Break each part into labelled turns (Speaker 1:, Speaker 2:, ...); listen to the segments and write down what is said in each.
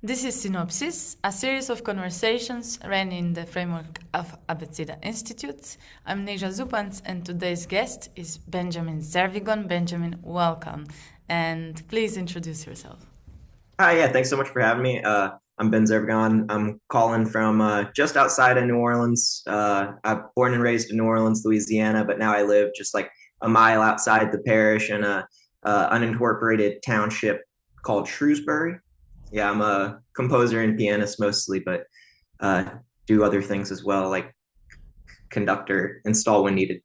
Speaker 1: This is Synopsis, a series of conversations ran in the framework of XXIII Institute. I'm Neža Zupanc, and today's guest is Benjamin Zervigon. Benjamin, welcome, and please introduce yourself.
Speaker 2: Hi, yeah, thanks so much for having me. I'm Ben Zervigon. I'm calling from just outside of New Orleans. I'm born and raised in New Orleans, Louisiana, but now I live just like a mile outside the parish in a unincorporated township called Shrewsbury. Yeah, I'm a composer and pianist mostly, but uh, do other things as well, like conductor, install when needed.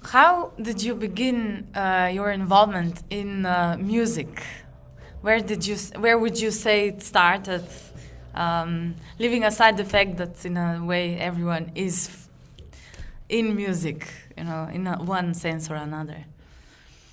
Speaker 1: How did you begin your involvement in music? Where would you say it started? Leaving aside the fact that in a way everyone is in music, in one sense or another.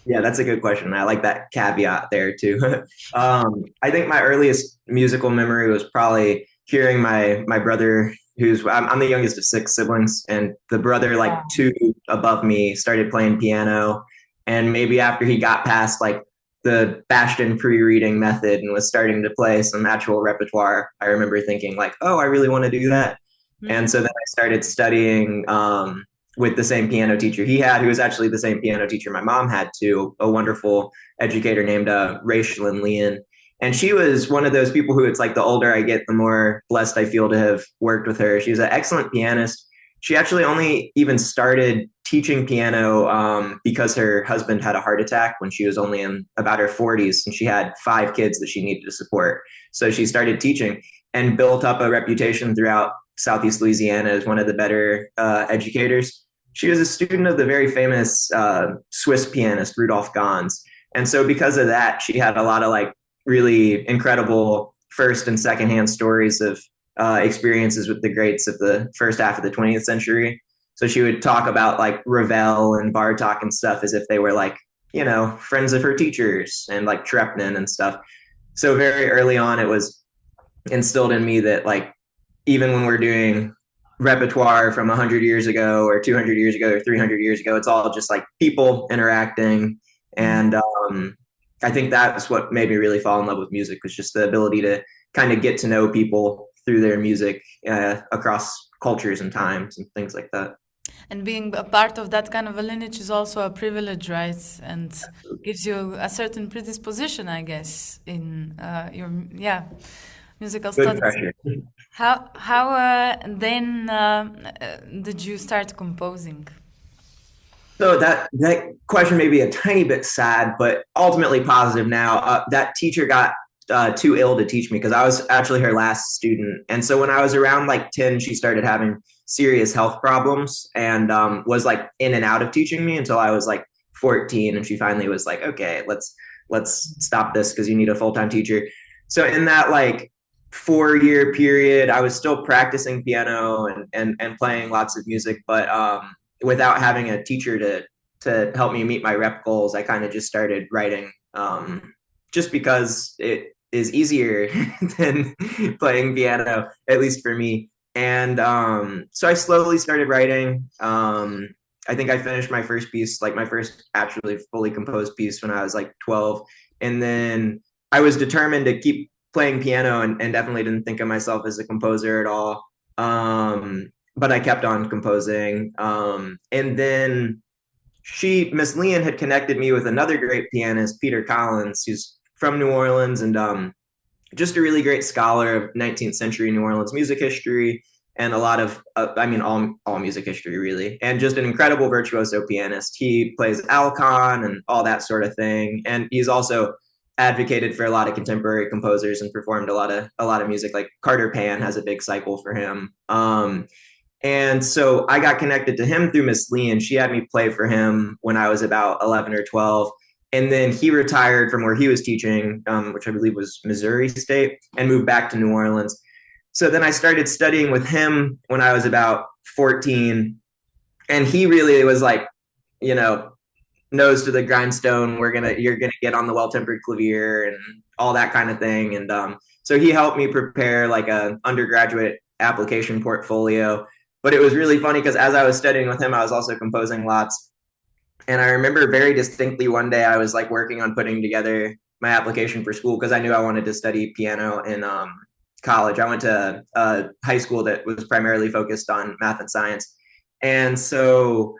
Speaker 2: Yeah, that's a good question. I like that caveat there too. I think my earliest musical memory was probably hearing my brother, I'm the youngest of six siblings, and the brother like two above me started playing piano, and maybe after he got past like the Bastion pre-reading method and was starting to play some actual repertoire, I remember thinking like, oh, I really want to do that. And so then I started studying with the same piano teacher he had, who was actually the same piano teacher my mom had too, a wonderful educator named Rachel Leon. And she was one of those people who it's like the older I get, the more blessed I feel to have worked with her. She was an excellent pianist. She actually only even started teaching piano because her husband had a heart attack when she was only in about her 40s, and she had 5 kids that she needed to support. So she started teaching and built up a reputation throughout Southeast Louisiana as one of the better educators. She was a student of the very famous Swiss pianist Rudolf Gans. And so because of that, she had a lot of like really incredible first and secondhand stories of experiences with the greats of the first half of the 20th century. So she would talk about like Ravel and Bartok and stuff as if they were like, friends of her teachers, and like Trepnin and stuff. So very early on, it was instilled in me that like, even when we're doing repertoire from 100 years ago or 200 years ago or 300 years ago, it's all just like people interacting. And I think that's what made me really fall in love with music, was just the ability to kind of get to know people through their music across cultures and times and things like that.
Speaker 1: And being a part of that kind of a lineage is also a privilege, right? And gives you a certain predisposition, I guess, in your musical
Speaker 2: Good
Speaker 1: studies.
Speaker 2: pressure.
Speaker 1: How then did you start composing?
Speaker 2: So that question may be a tiny bit sad, but ultimately positive now. That teacher got too ill to teach me because I was actually her last student. And so when I was around like 10, she started having serious health problems and was like in and out of teaching me until I was like 14. And she finally was like, okay, let's stop this because you need a full-time teacher. So in that like 4-year period, I was still practicing piano and playing lots of music, but without having a teacher to help me meet my rep goals, I kind of just started writing just because it is easier than playing piano, at least for me. And so I slowly started writing. I think I finished my first piece, like my first actually fully composed piece, when I was like 12. And then I was determined to keep playing piano, and definitely didn't think of myself as a composer at all. But I kept on composing. And then Miss Leon had connected me with another great pianist, Peter Collins, who's from New Orleans and just a really great scholar of 19th century New Orleans music history and a lot of, all music history really, and just an incredible virtuoso pianist. He plays alcon and all that sort of thing, and he's also advocated for a lot of contemporary composers and performed a lot of music. Like Carter Pan has a big cycle for him. And so I got connected to him through Miss Lee, and she had me play for him when I was about 11 or 12. And then he retired from where he was teaching, which I believe was Missouri State, and moved back to New Orleans. So then I started studying with him when I was about 14. And he really was like, nose to the grindstone. You're gonna get on the well-tempered clavier and all that kind of thing. And so he helped me prepare like a undergraduate application portfolio. But it was really funny because as I was studying with him, I was also composing lots. And I remember very distinctly one day I was like working on putting together my application for school because I knew I wanted to study piano in college. I went to a high school that was primarily focused on math and science. And so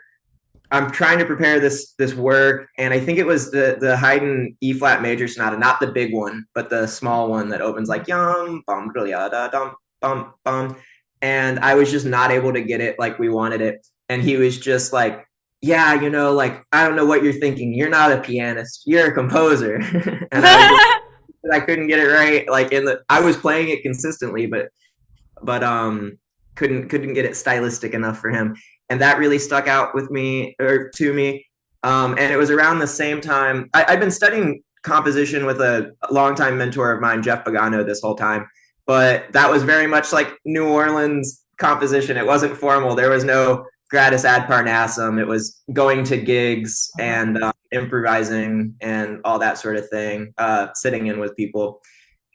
Speaker 2: I'm trying to prepare this work, and I think it was the Haydn E flat major sonata, not the big one, but the small one that opens like yum bum da dum bum bum. And I was just not able to get it like we wanted it. And he was just like, yeah, like I don't know what you're thinking. You're not a pianist. You're a composer. And I couldn't get it right. Like I was playing it consistently, but couldn't get it stylistic enough for him. And that really stuck out with me or to me. And it was around the same time I've been studying composition with a longtime mentor of mine, Jeff Pagano, this whole time. But that was very much like New Orleans composition. It wasn't formal. There was no gratis ad parnassum. It was going to gigs and improvising and all that sort of thing, sitting in with people.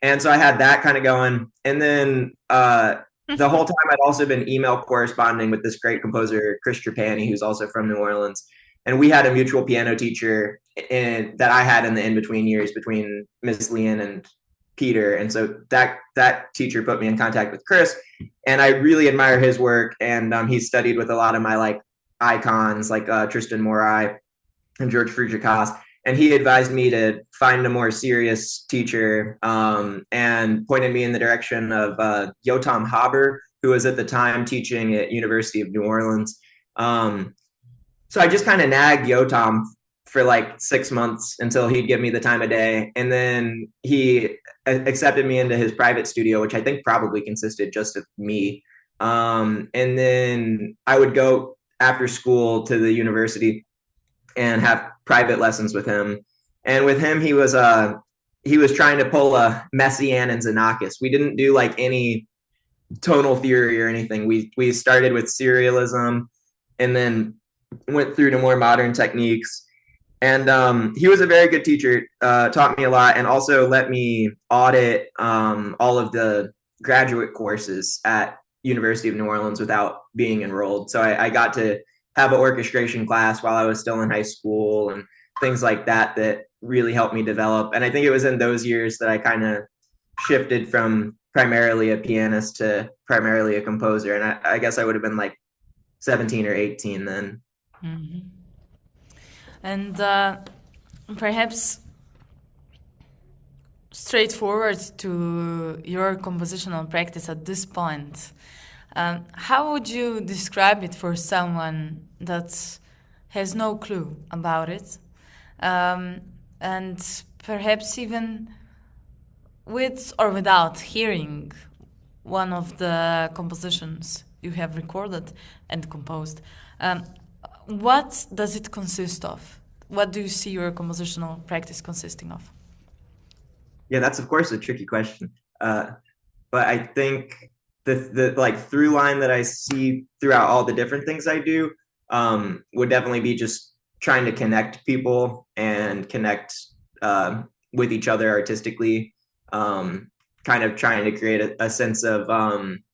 Speaker 2: And so I had that kind of going. And then the whole time I'd also been email corresponding with this great composer, Chris Trapani, who's also from New Orleans. And we had a mutual piano teacher that I had in the in-between years between Miss Leon and Peter. And so that teacher put me in contact with Chris, and I really admire his work. And he studied with a lot of my like icons like Tristan Morai and George Friedrich-Haas. And he advised me to find a more serious teacher, and pointed me in the direction of Yotam Haber, who was at the time teaching at University of New Orleans. So I just kind of nagged Yotam for like 6 months until he'd give me the time of day. And then he accepted me into his private studio, which I think probably consisted just of me. And then I would go after school to the university and have private lessons with him. And with him, he was trying to pull a Messiaen and Xenakis. We didn't do like any tonal theory or anything. We started with serialism and then went through to more modern techniques. And he was a very good teacher, taught me a lot, and also let me audit all of the graduate courses at University of New Orleans without being enrolled. So I got to have an orchestration class while I was still in high school and things like that really helped me develop. And I think it was in those years that I kind of shifted from primarily a pianist to primarily a composer. And I guess I would have been like 17 or 18 then.
Speaker 1: Mm-hmm. And perhaps straightforward to your compositional practice at this point, how would you describe it for someone that has no clue about it, and perhaps even with or without hearing one of the compositions you have recorded and composed? What does it consist of? What do you see your compositional practice consisting of?
Speaker 2: Yeah, that's of course a tricky question. But I think the like through line that I see throughout all the different things I do would definitely be just trying to connect people and connect with each other artistically, kind of trying to create a sense of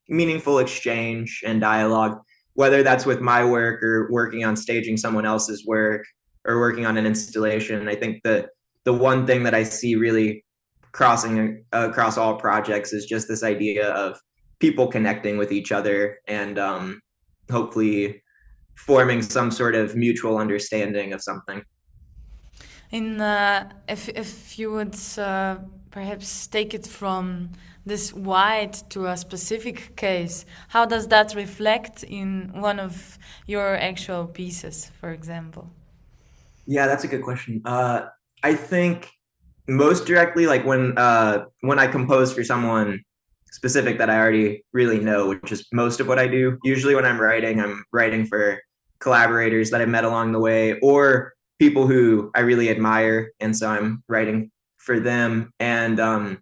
Speaker 2: meaningful exchange and dialogue, whether that's with my work or working on staging someone else's work or working on an installation. I think the one thing that I see really crossing across all projects is just this idea of people connecting with each other and hopefully forming some sort of mutual understanding of something.
Speaker 1: If you would perhaps take it from this wide to a specific case, how does that reflect in one of your actual pieces, for example?
Speaker 2: Yeah, that's a good question. I think most directly, like when I compose for someone specific that I already really know, which is most of what I do. Usually when I'm writing for collaborators that I met along the way or people who I really admire. And so I'm writing for them. And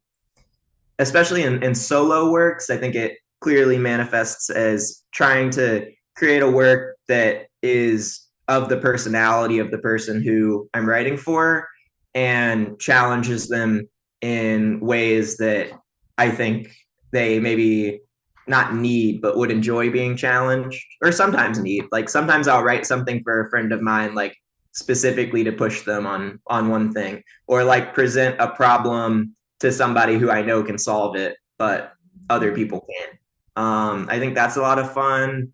Speaker 2: especially in solo works, I think it clearly manifests as trying to create a work that is of the personality of the person who I'm writing for and challenges them in ways that I think they maybe not need, but would enjoy being challenged, or sometimes need. Like sometimes I'll write something for a friend of mine, like specifically to push them on one thing, or like present a problem to somebody who I know can solve it, but other people can't. I think that's a lot of fun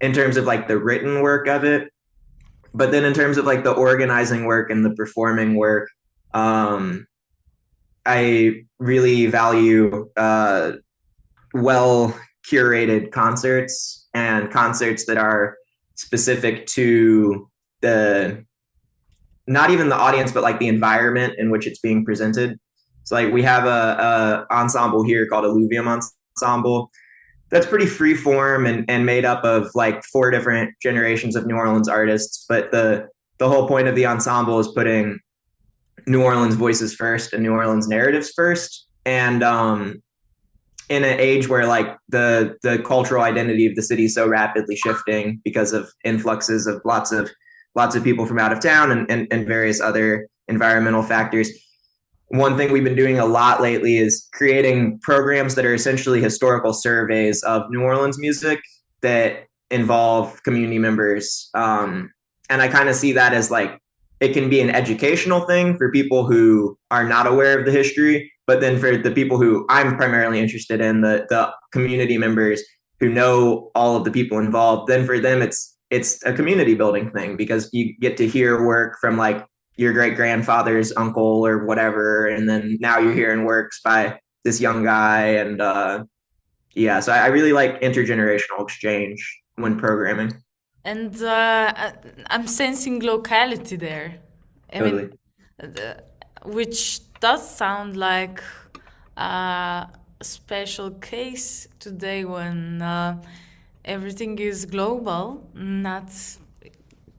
Speaker 2: in terms of like the written work of it. But then in terms of like the organizing work and the performing work, I really value well curated concerts and concerts that are specific to the not even the audience, but like the environment in which it's being presented. So like we have a ensemble here called Alluvium Ensemble that's pretty free form and made up of like 4 different generations of New Orleans artists. But the whole point of the ensemble is putting New Orleans voices first and New Orleans narratives first. And in an age where like the cultural identity of the city is so rapidly shifting because of influxes of lots of people from out of town and various other environmental factors. One thing we've been doing a lot lately is creating programs that are essentially historical surveys of New Orleans music that involve community members. And I kind of see that as like, it can be an educational thing for people who are not aware of the history, but then for the people who I'm primarily interested in, the community members who know all of the people involved, then for them, it's a community building thing because you get to hear work from like your great grandfather's uncle or whatever. And then now you're hearing works by this young guy. And yeah, so I really like intergenerational exchange when programming.
Speaker 1: And I'm sensing locality there. I
Speaker 2: Totally.
Speaker 1: mean, which does sound like a special case today when everything is global, not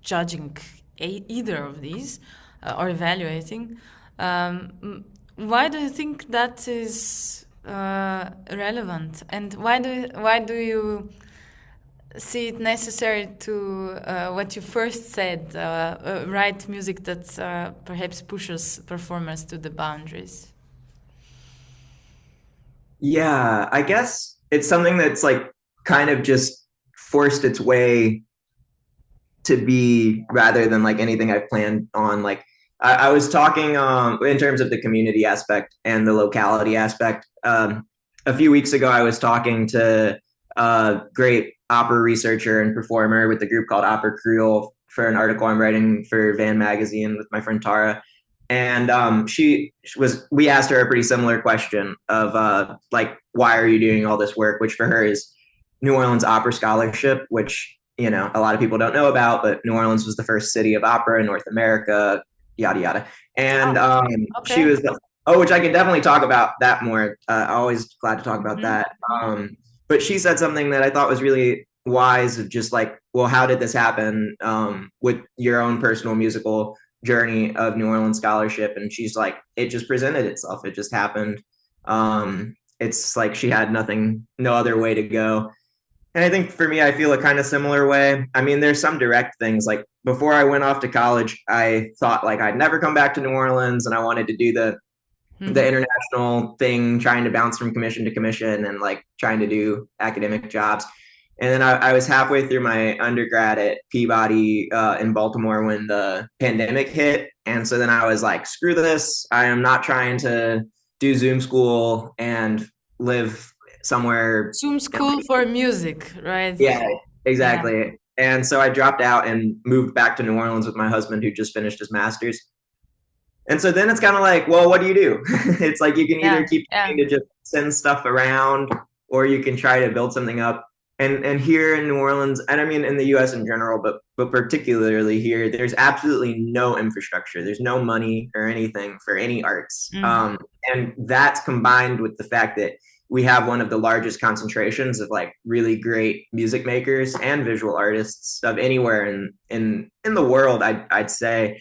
Speaker 1: judging either of these or evaluating. Why do you think that is relevant? And why do you see it necessary to what you first said, write music that perhaps pushes performers to the boundaries?
Speaker 2: Yeah, I guess it's something that's like kind of just forced its way to be rather than like anything I've planned on. Like I was talking in terms of the community aspect and the locality aspect. A few weeks ago, I was talking to a great opera researcher and performer with the group called Opera Creole for an article I'm writing for Van Magazine with my friend Tara. And we asked her a pretty similar question of like, why are you doing all this work? Which for her is New Orleans Opera Scholarship, which, you know, a lot of people don't know about, but New Orleans was the first city of opera in North America, yada, yada. And
Speaker 1: Okay.
Speaker 2: she was, which I can definitely talk about that more. Always glad to talk about that. But she said something that I thought was really wise of just like, well, how did this happen with your own personal musical journey of New Orleans scholarship? And she's like, it just presented itself. It just happened. It's like she had no other way to go. And I think for me, I feel a kind of similar way. I mean, there's some direct things. Like before I went off to college, I thought like I'd never come back to New Orleans, and I wanted to do the international thing, trying to bounce from commission to commission and like trying to do academic jobs. And then I was halfway through my undergrad at Peabody in Baltimore when the pandemic hit. And so then I was like, screw this. I am not trying to do Zoom school and live somewhere.
Speaker 1: Zoom school for music, right?
Speaker 2: Yeah, exactly. Yeah. And so I dropped out and moved back to New Orleans with my husband, who just finished his master's. And so then it's kind of like, well, what do you do? It's like you can either keep trying to just send stuff around, or you can try to build something up. And here in New Orleans, and I mean in the US in general, but particularly here, there's absolutely no infrastructure. There's no money or anything for any arts. And that's combined with the fact that we have one of the largest concentrations of like really great music makers and visual artists of anywhere in the world, I'd say.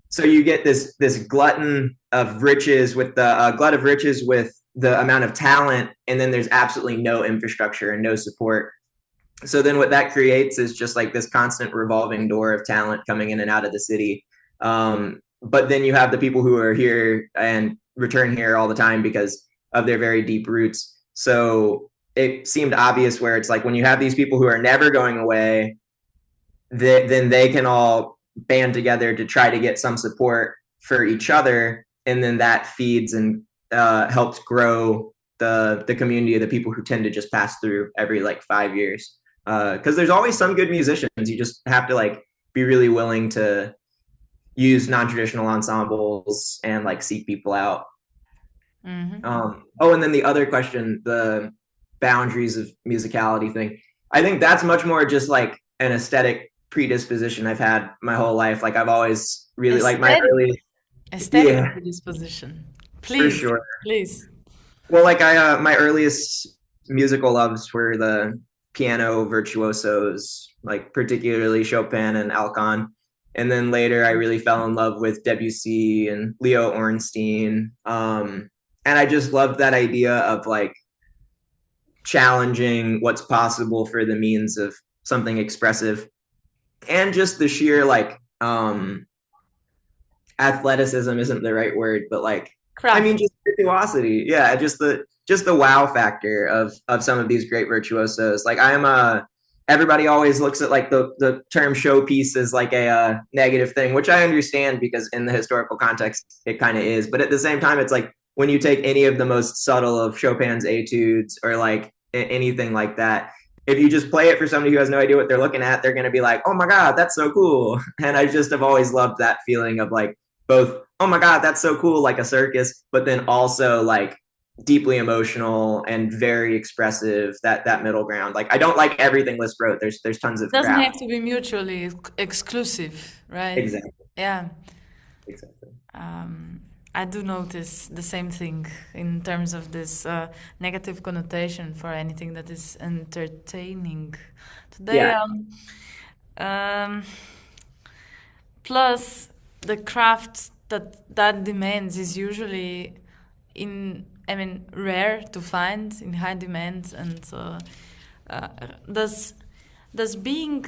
Speaker 2: So you get this glutton of riches with the glut of riches with the amount of talent, and then there's absolutely no infrastructure and no support. So then what that creates is just like this constant revolving door of talent coming in and out of the city. But then you have the people who are here and return here all the time because of their very deep roots. So it seemed obvious where it's like when you have these people who are never going away, then they can all band together to try to get some support for each other, and then that feeds and helps grow the community of the people who tend to just pass through every like 5 years. Because there's always some good musicians. You just have to like be really willing to use non-traditional ensembles and like seek people out. Oh, and then the other question, the boundaries of musicality thing. I think that's much more just like an aesthetic predisposition I've had my whole life. Like I've always really like my early,
Speaker 1: aesthetic predisposition.
Speaker 2: for
Speaker 1: Please,
Speaker 2: sure.
Speaker 1: please.
Speaker 2: Well, like my earliest musical loves were the piano virtuosos, like particularly Chopin and Alcon. And then later I really fell in love with Debussy and Leo Ornstein. And I just loved that idea of like challenging what's possible for the means of something expressive, and just the sheer like athleticism isn't the right word, but like
Speaker 1: Craft.
Speaker 2: I mean just virtuosity. Yeah, just the wow factor of some of these great virtuosos. Like I am a everybody always looks at like the term showpiece as like a negative thing, which I understand because in the historical context it kind of is. But at the same time, it's like when you take any of the most subtle of Chopin's etudes or like anything like that, if you just play it for somebody who has no idea what they're looking at, they're going to be like, oh my God, that's so cool. And I just have always loved that feeling of like both, oh my God, that's so cool, like a circus, but then also like deeply emotional and very expressive, that middle ground. Like I don't like everything Liszt wrote. There's tons of
Speaker 1: Doesn't
Speaker 2: crap.
Speaker 1: have to be mutually exclusive, right?
Speaker 2: Exactly.
Speaker 1: Yeah.
Speaker 2: Exactly.
Speaker 1: I do notice the same thing in terms of this negative connotation for anything that is entertaining. Today, plus the craft that demands is usually rare to find, in high demand, and does being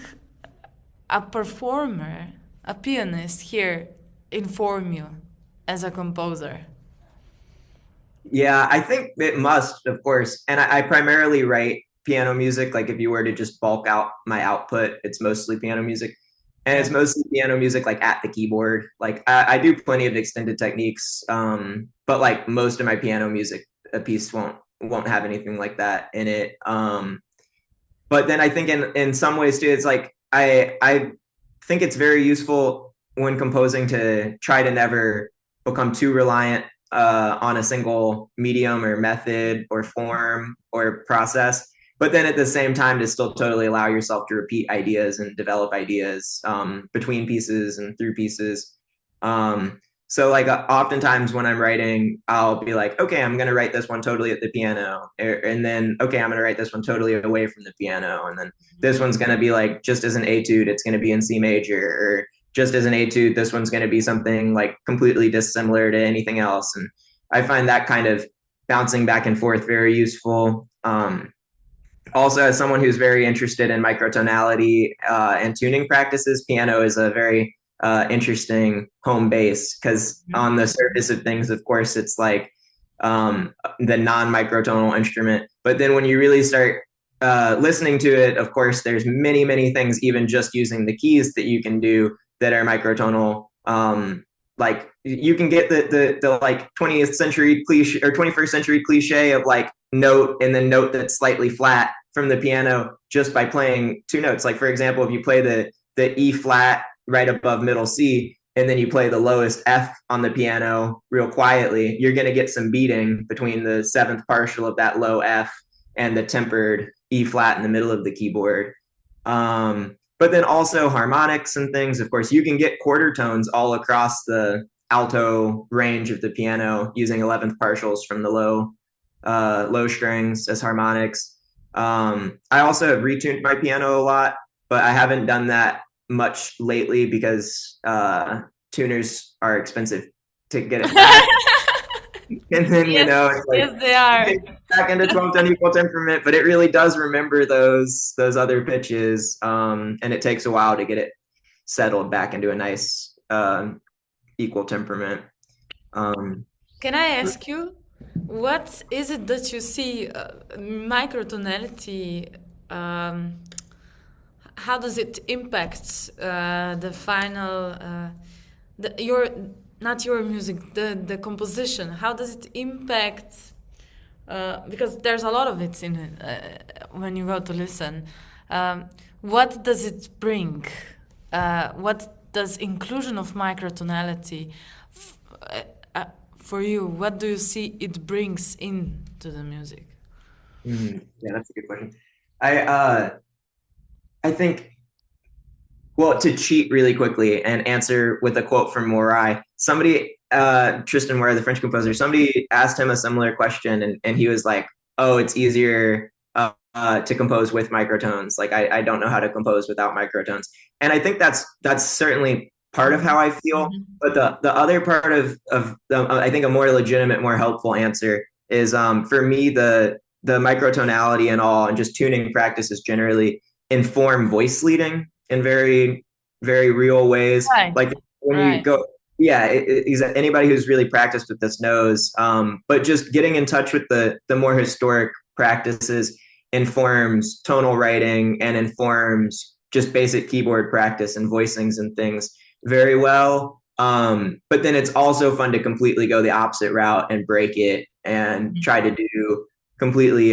Speaker 1: a performer, a pianist here inform you as a composer?
Speaker 2: Yeah, I think it must, of course. And I primarily write piano music. Like if you were to just bulk out my output, it's mostly piano music. And it's mostly piano music like at the keyboard. Like I do plenty of extended techniques, but like most of my piano music, a piece won't have anything like that in it. But then I think in some ways too, it's like I think it's very useful when composing to try to never become too reliant on a single medium or method or form or process, but then at the same time to still totally allow yourself to repeat ideas and develop ideas between pieces and through pieces. So like oftentimes when I'm writing, I'll be like, okay, I'm going to write this one totally at the piano. And then, okay, I'm going to write this one totally away from the piano. And then this one's going to be like, just as an etude, it's going to be in C major, or just as an etude, this one's going to be something like completely dissimilar to anything else. And I find that kind of bouncing back and forth very useful. Also, as someone who's very interested in microtonality and tuning practices, piano is a very interesting home base, because on the surface of things, of course, it's like the non-microtonal instrument. But then when you really start listening to it, of course, there's many, many things, even just using the keys, that you can do that are microtonal. Like you can get the like 20th century cliche or 21st century cliche of like note and then note that's slightly flat from the piano just by playing two notes. Like for example, if you play the E flat right above middle C, and then you play the lowest F on the piano real quietly, you're going to get some beating between the seventh partial of that low F and the tempered E flat in the middle of the keyboard. But then also harmonics and things. Of course, you can get quarter tones all across the alto range of the piano using 11th partials from the low strings as harmonics. I also have retuned my piano a lot, but I haven't done that much lately because tuners are expensive to get it back. And then,
Speaker 1: yes,
Speaker 2: it's like,
Speaker 1: yes, they are.
Speaker 2: Back into 12th unequal temperament, but it really does remember those other pitches, and it takes a while to get it settled back into a nice equal temperament.
Speaker 1: Can I ask you, what is it that you see microtonality? how does it impact the final, not your music, the composition? How does it impact? Because there's a lot of it in it when you go to listen. What does it bring? What does inclusion of microtonality for you? What do you see it brings into the music?
Speaker 2: Yeah, that's a good question. I think, well, to cheat really quickly and answer with a quote from Morai, somebody, Tristan Morai, the French composer, somebody asked him a similar question, and he was like, oh, it's easier to compose with microtones. Like, I don't know how to compose without microtones. And I think that's certainly part of how I feel. But the other part of I think a more legitimate, more helpful answer is, for me, the microtonality and all, and just tuning practices generally inform voice leading in very, very real ways.
Speaker 1: Right.
Speaker 2: Like when you go, anybody who's really practiced with this knows. But just getting in touch with the more historic practices informs tonal writing and informs just basic keyboard practice and voicings and things very well. But then it's also fun to completely go the opposite route and break it and try to do completely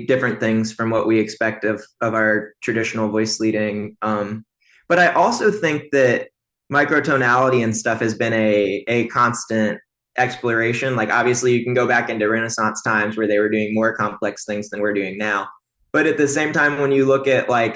Speaker 2: different things from what we expect of our traditional voice leading. But I also think that microtonality and stuff has been a constant exploration. Like, obviously you can go back into Renaissance times where they were doing more complex things than we're doing now. But at the same time, when you look at like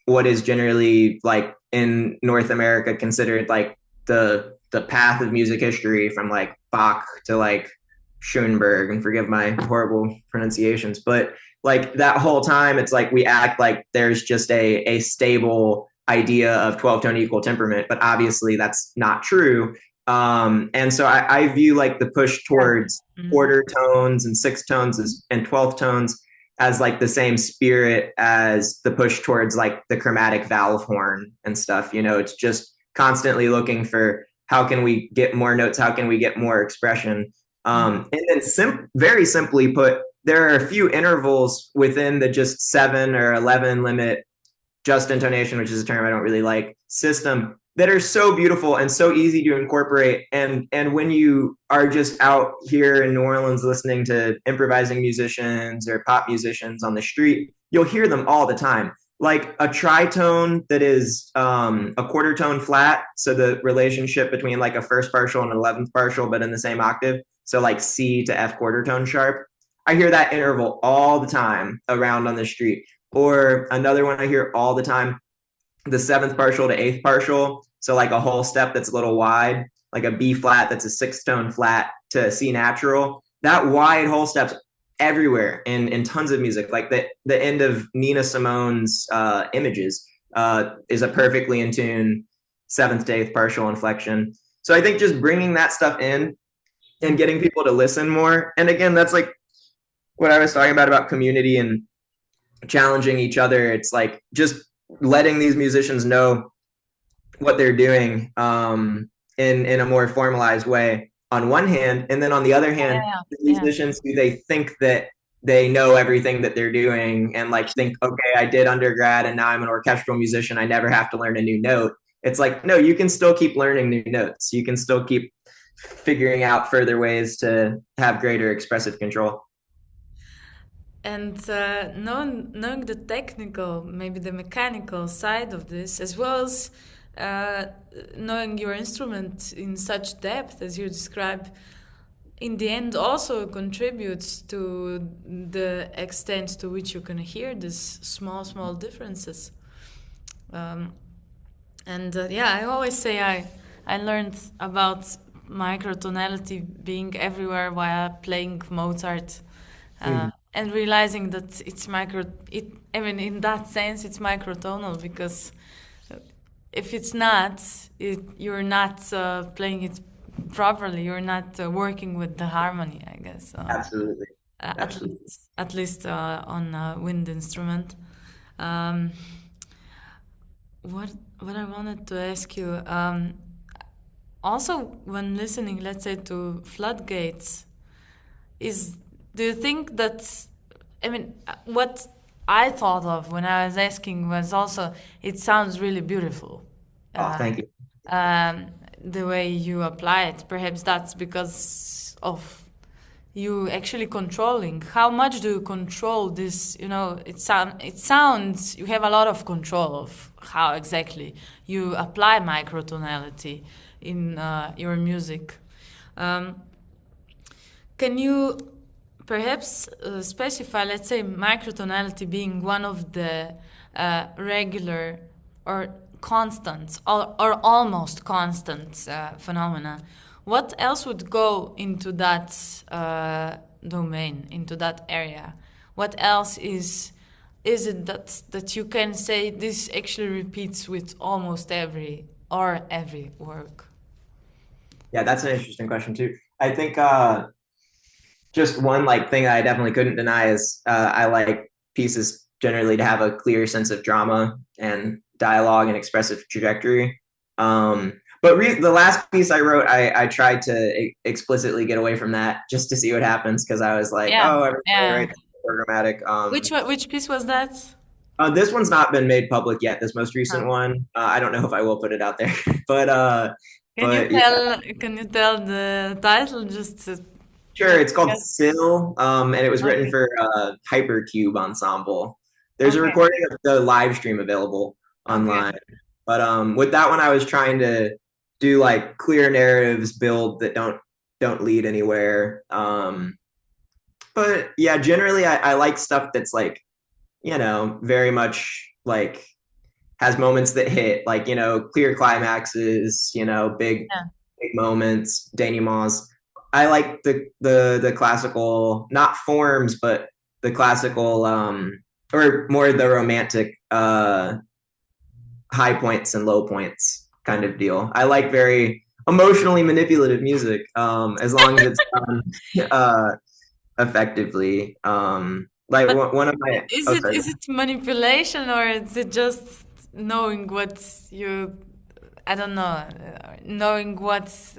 Speaker 2: what is generally like in North America considered like the path of music history, from like Bach to like Schoenberg, and forgive my horrible pronunciations, but like that whole time it's like we act like there's just a stable idea of 12-tone equal temperament, but obviously that's not true. And so I view like the push towards quarter tones and sixth tones and 12th tones as like the same spirit as the push towards like the chromatic valve horn and stuff. You know, it's just constantly looking for how can we get more notes, how can we get more expression. And then very simply put, there are a few intervals within the just 7 or 11 limit just intonation, which is a term I don't really like, system, that are so beautiful and so easy to incorporate. And when you are just out here in New Orleans listening to improvising musicians or pop musicians on the street, you'll hear them all the time. Like a tritone that is a quarter tone flat, so the relationship between like a first partial and an 11th partial, but in the same octave, so like C to F quarter tone sharp. I hear that interval all the time around on the street. Or another one I hear all the time, the 7th partial to 8th partial, so like a whole step that's a little wide, like a B flat that's a 6th tone flat to C natural. That wide whole step's everywhere in tons of music. Like the end of Nina Simone's Images is a perfectly in tune 7th to 8th partial inflection. So I think just bringing that stuff in and getting people to listen more. And again, that's like what I was talking about community and challenging each other. It's like just letting these musicians know what they're doing in a more formalized way on one hand, and then on the other hand, the musicians who they think that they know everything that they're doing and like think, okay, I did undergrad and now I'm an orchestral musician, I never have to learn a new note. It's like, no, you can still keep learning new notes. You can still keep figuring out further ways to have greater expressive control.
Speaker 1: And knowing the technical, maybe the mechanical side of this, as well as knowing your instrument in such depth as you describe, in the end also contributes to the extent to which you can hear these small differences. I always say I learned about microtonality being everywhere while playing Mozart. And realizing that in that sense, it's microtonal, because if it's not, you're not playing it properly. You're not working with the harmony, I guess.
Speaker 2: Absolutely.
Speaker 1: At least on a wind instrument. What I wanted to ask you, also when listening, let's say, to Floodgates, do you think that, what I thought of when I was asking was also it sounds really beautiful.
Speaker 2: Oh, thank you.
Speaker 1: The way you apply it, perhaps that's because of you actually controlling. How much do you control this? You know, it sounds you have a lot of control of how exactly you apply microtonality in your music. Can you perhaps specify, let's say, microtonality being one of the regular or constant or almost constant phenomena? What else would go into that domain, into that area? What else is it that you can say this actually repeats with almost every work?
Speaker 2: Yeah, that's an interesting question too. I think just one thing that I definitely couldn't deny is I like pieces generally to have a clear sense of drama and dialogue and expressive trajectory. But the last piece I wrote, I tried to explicitly get away from that just to see what happens, because I was like, everybody writes programmatic.
Speaker 1: Which piece was that?
Speaker 2: This one's not been made public yet. This most recent one, I don't know if I will put it out there, but
Speaker 1: can you tell the title just to...
Speaker 2: Sure, it's called SIL, and it was written for Hypercube Ensemble. There's a recording of the live stream available online. But with that one, I was trying to do like clear narratives build that don't lead anywhere. But yeah, generally I like stuff that's like, very much like has moments that hit, like, clear climaxes, big moments, denouements. I like the classical, not forms, but the classical or more the romantic high points and low points kind of deal. I like very emotionally manipulative music, as long as it's done effectively. Like one of my
Speaker 1: is it manipulation, or is it just knowing what you, I don't know, knowing what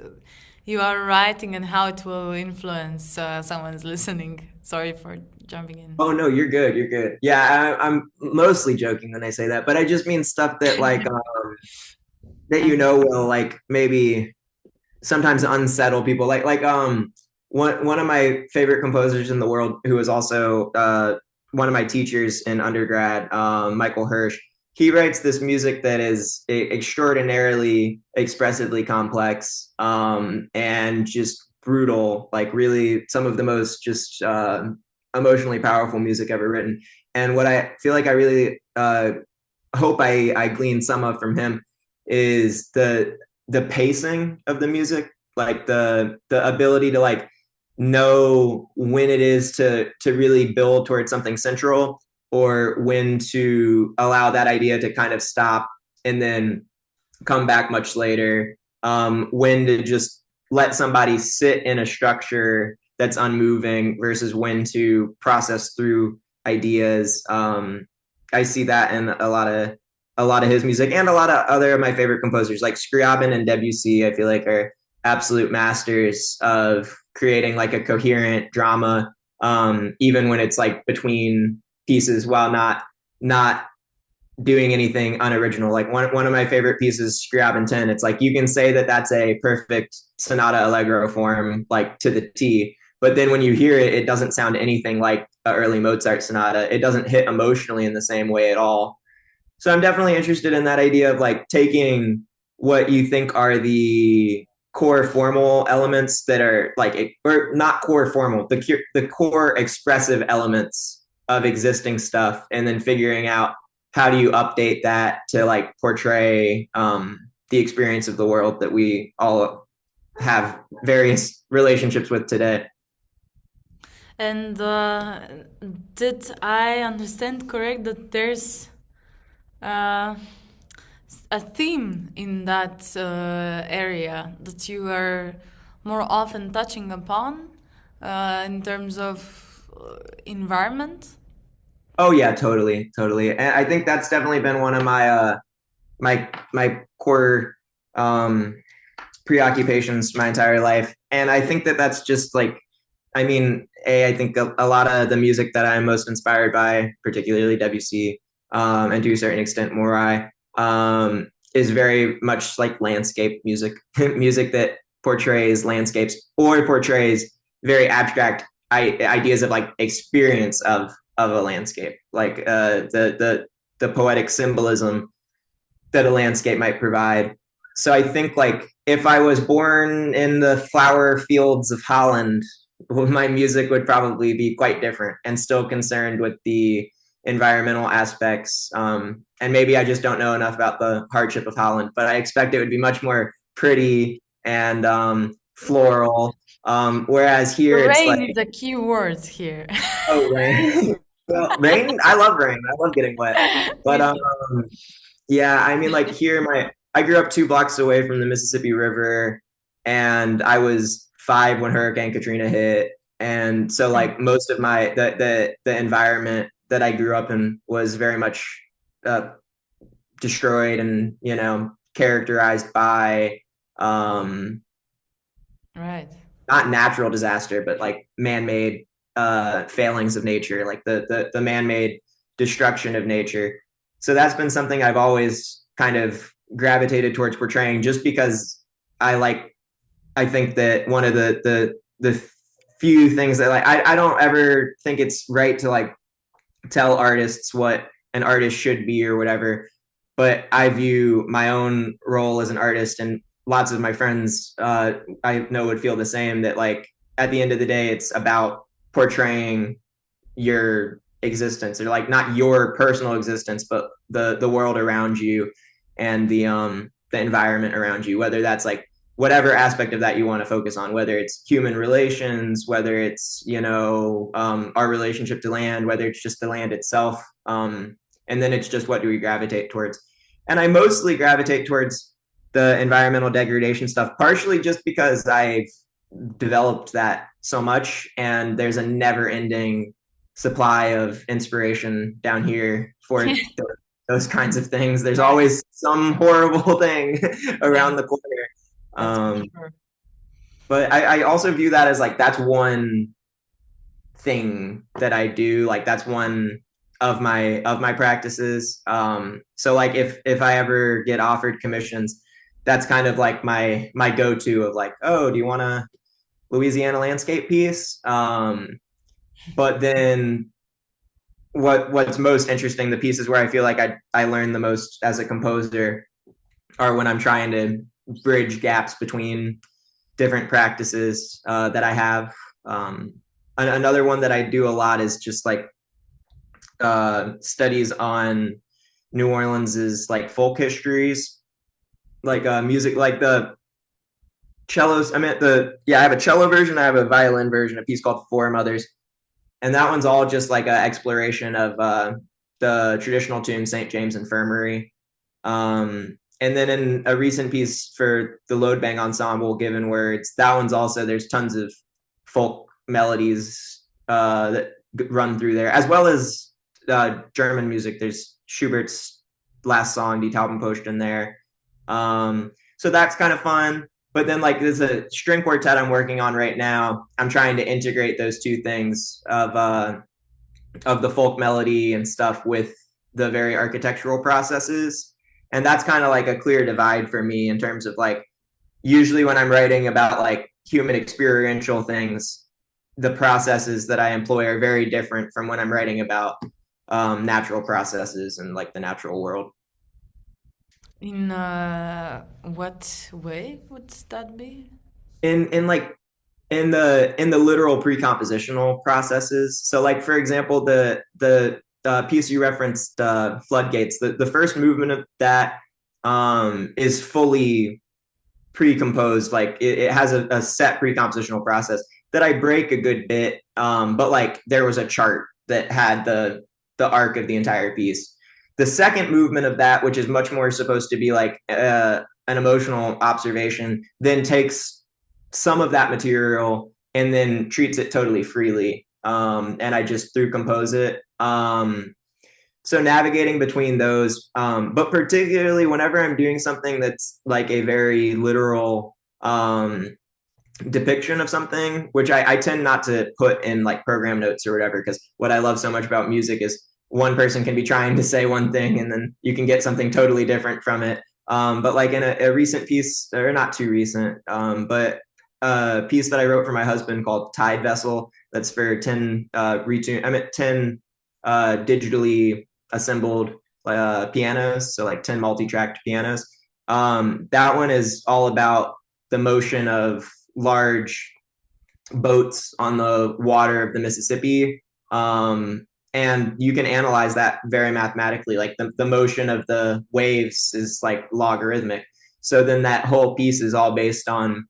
Speaker 1: you are writing and how it will influence someone's listening? Sorry for jumping in.
Speaker 2: Oh no, you're good. You're good. Yeah, I'm mostly joking when I say that, but I just mean stuff that like that will like maybe sometimes unsettle people. Like one of my favorite composers in the world, who was also one of my teachers in undergrad, Michael Hirsch. He writes this music that is extraordinarily expressively complex, and just brutal, like really some of the most just emotionally powerful music ever written. And what I feel like I really hope I glean some of from him is the pacing of the music, like the ability to like know when it is to really build towards something central, or when to allow that idea to kind of stop and then come back much later, when to just let somebody sit in a structure that's unmoving versus when to process through ideas. I see that in a lot of his music, and a lot of other of my favorite composers like Scriabin and Debussy. I feel like are absolute masters of creating like a coherent drama, even when it's like between pieces, while not doing anything unoriginal. Like one of my favorite pieces, Scriabin 10, it's like you can say that that's a perfect sonata allegro form, like to the T, but then when you hear it, it doesn't sound anything like an early Mozart sonata. It doesn't hit emotionally in the same way at all. So I'm definitely interested in that idea of like taking what you think are the core formal elements that are like, or not core formal, the core expressive elements of existing stuff, and then figuring out how do you update that to like portray the experience of the world that we all have various relationships with today.
Speaker 1: And did I understand correct that there's a theme in that area that you are more often touching upon in terms of environment?
Speaker 2: Oh yeah, totally. And I think that's definitely been one of my my core preoccupations my entire life. And I think that that's just like I mean, I think a lot of the music that I'm most inspired by, particularly Debussy, and to a certain extent Morai, is very much like landscape music, music that portrays landscapes or portrays very abstract ideas of like experience of a landscape, like the poetic symbolism that a landscape might provide. So I think like if I was born in the flower fields of Holland, my music would probably be quite different and still concerned with the environmental aspects. And maybe I just don't know enough about the hardship of Holland, but I expect it would be much more pretty and floral. Whereas here it's like,
Speaker 1: Rain is a key word here.
Speaker 2: oh, rain. Well, rain. I love rain. I love getting wet. But
Speaker 1: Me too.
Speaker 2: yeah, I mean, like here, I grew up 2 blocks away from the Mississippi River, and I was 5 when Hurricane Katrina hit, and so like most of my the environment that I grew up in was very much uh, destroyed and characterized by um,
Speaker 1: Right.
Speaker 2: not natural disaster, but like man-made failings of nature, like the man-made destruction of nature. So that's been something I've always kind of gravitated towards portraying, just because I think that one of the few things that like I don't ever think it's right to like tell artists what an artist should be or whatever, but I view my own role as an artist, and lots of my friends I know would feel the same, that like at the end of the day it's about portraying your existence, or like not your personal existence but the world around you and the environment around you, whether that's like whatever aspect of that you want to focus on, whether it's human relations, whether it's our relationship to land, whether it's just the land itself, and then it's just what do we gravitate towards. And I mostly gravitate towards the environmental degradation stuff, partially just because I've developed that so much, and there's a never ending supply of inspiration down here for those kinds of things. There's
Speaker 1: Right.
Speaker 2: always some horrible thing
Speaker 1: Yeah,
Speaker 2: around the corner.
Speaker 1: that's for
Speaker 2: Um,
Speaker 1: sure.
Speaker 2: but I also view that as like that's one thing that I do. Like that's one of my practices. So like if I ever get offered commissions, that's kind of like my go-to of like, oh, do you want a Louisiana landscape piece? But then what's most interesting, the pieces where I feel like I learn the most as a composer are when I'm trying to bridge gaps between different practices that I have. Another one that I do a lot is just like studies on New Orleans's like folk histories, like music, like the cellos. I mean, I have a cello version, I have a violin version, a piece called Four Mothers, and that one's all just like an exploration of the traditional tune St. James Infirmary. And then in a recent piece for the Load Bang Ensemble, Given Words, that one's also, there's tons of folk melodies that run through there, as well as German music. There's Schubert's last song, Die Taubenpost, in there. So that's kind of fun. But then like there's a string quartet I'm working on right now. I'm trying to integrate those two things of the folk melody and stuff with the very architectural processes. And that's kind of like a clear divide for me in terms of like, usually when I'm writing about like human experiential things, the processes that I employ are very different from when I'm writing about natural processes and like the natural world.
Speaker 1: In what way would that be?
Speaker 2: In like in the literal pre-compositional processes. So like for example, the piece you referenced, Floodgates, the first movement of that is fully pre-composed. Like it has a set pre-compositional process that I break a good bit, but like there was a chart that had the arc of the entire piece. The second movement of that, which is much more supposed to be like an emotional observation, then takes some of that material and then treats it totally freely. And I just through compose it. So navigating between those, but particularly whenever I'm doing something that's like a very literal depiction of something, which I tend not to put in like program notes or whatever, because what I love so much about music is one person can be trying to say one thing and then you can get something totally different from it. But like in a recent piece, or not too recent, but a piece that I wrote for my husband called Tide Vessel, that's for 10 10 digitally assembled pianos, so like 10 multi-tracked pianos. That one is all about the motion of large boats on the water of the Mississippi. And you can analyze that very mathematically. Like the motion of the waves is like logarithmic. So then that whole piece is all based on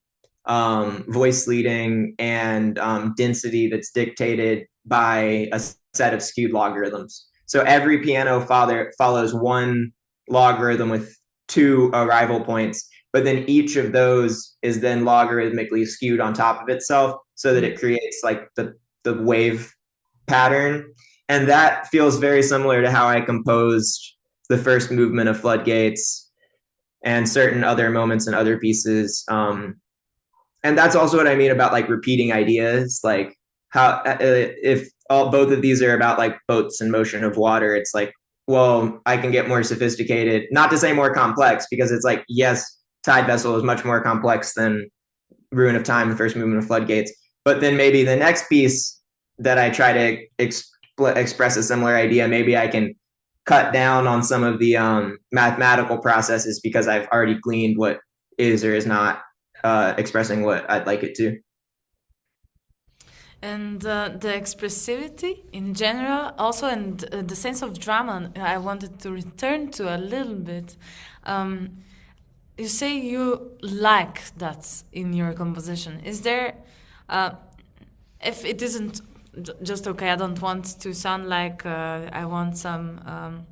Speaker 2: voice leading and density that's dictated by a set of skewed logarithms. So every piano follows one logarithm with two arrival points, but then each of those is then logarithmically skewed on top of itself so that it creates like the wave pattern. And that feels very similar to how I composed the first movement of Floodgates and certain other moments in other pieces. And that's also what I mean about like repeating ideas, like how if both of these are about like boats and motion of water, it's like, well, I can get more sophisticated, not to say more complex, because it's like, yes, Tide Vessel is much more complex than Ruin of Time, the first movement of Floodgates. But then maybe the next piece that I try to express a similar idea, maybe I can cut down on some of the mathematical processes because I've already gleaned what is or is not expressing what I'd like it to.
Speaker 1: And the expressivity in general, also, and the sense of drama, I wanted to return to a little bit. You say you like that in your composition. Is there, if it isn't just okay, I don't want to sound like I want some